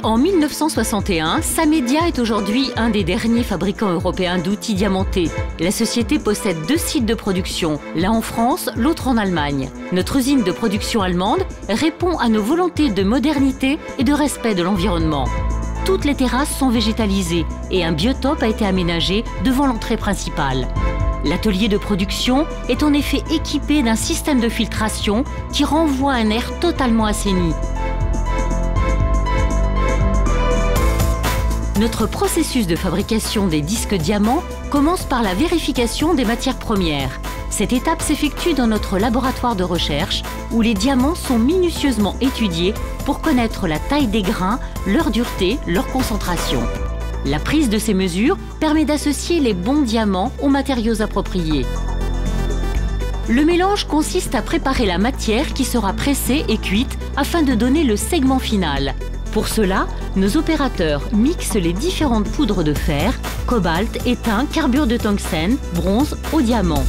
En 1961, Samedia est aujourd'hui un des derniers fabricants européens d'outils diamantés. La société possède 2 sites de production, l'un en France, l'autre en Allemagne. Notre usine de production allemande répond à nos volontés de modernité et de respect de l'environnement. Toutes les terrasses sont végétalisées et un biotope a été aménagé devant l'entrée principale. L'atelier de production est en effet équipé d'un système de filtration qui renvoie un air totalement assaini. Notre processus de fabrication des disques diamants commence par la vérification des matières premières. Cette étape s'effectue dans notre laboratoire de recherche où les diamants sont minutieusement étudiés pour connaître la taille des grains, leur dureté, leur concentration. La prise de ces mesures permet d'associer les bons diamants aux matériaux appropriés. Le mélange consiste à préparer la matière qui sera pressée et cuite afin de donner le segment final. Pour cela, nos opérateurs mixent les différentes poudres de fer, cobalt, étain, carbure de tungstène, bronze au diamant.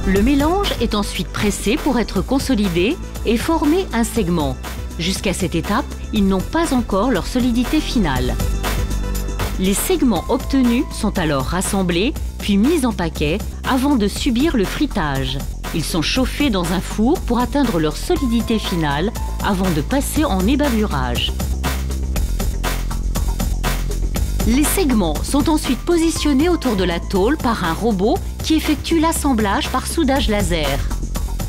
Le mélange est ensuite pressé pour être consolidé et former un segment. Jusqu'à cette étape, ils n'ont pas encore leur solidité finale. Les segments obtenus sont alors rassemblés, puis mis en paquet avant de subir le frittage. Ils sont chauffés dans un four pour atteindre leur solidité finale avant de passer en ébavurage. Les segments sont ensuite positionnés autour de la tôle par un robot qui effectue l'assemblage par soudage laser.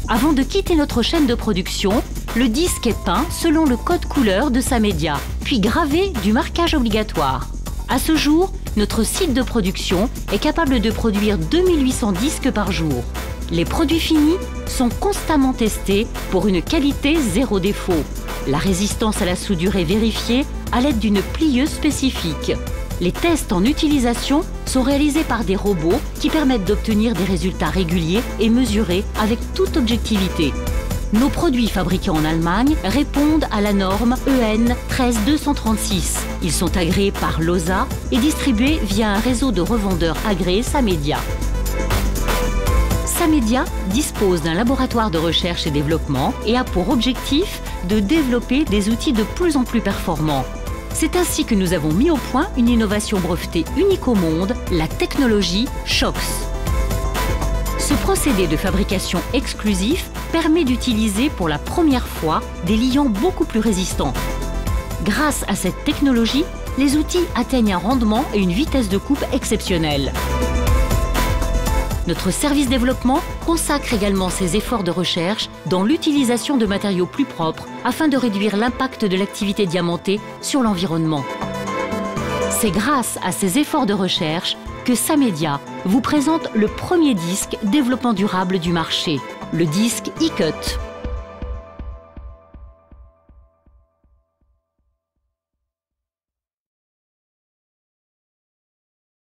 Avant de quitter notre chaîne de production, le disque est peint selon le code couleur de Samedia, puis gravé du marquage obligatoire. À ce jour, notre site de production est capable de produire 2800 disques par jour. Les produits finis sont constamment testés pour une qualité zéro défaut. La résistance à la soudure est vérifiée à l'aide d'une plieuse spécifique. Les tests en utilisation sont réalisés par des robots qui permettent d'obtenir des résultats réguliers et mesurés avec toute objectivité. Nos produits fabriqués en Allemagne répondent à la norme EN 13236. Ils sont agréés par l'OSA et distribués via un réseau de revendeurs agréés Samedia. Samedia dispose d'un laboratoire de recherche et développement et a pour objectif de développer des outils de plus en plus performants. C'est ainsi que nous avons mis au point une innovation brevetée unique au monde, la technologie SHOX. Ce procédé de fabrication exclusif permet d'utiliser pour la première fois des liants beaucoup plus résistants. Grâce à cette technologie, les outils atteignent un rendement et une vitesse de coupe exceptionnelle. Notre service développement consacre également ses efforts de recherche dans l'utilisation de matériaux plus propres afin de réduire l'impact de l'activité diamantée sur l'environnement. C'est grâce à ces efforts de recherche que Samedia vous présente le premier disque développement durable du marché, le disque E-Cut.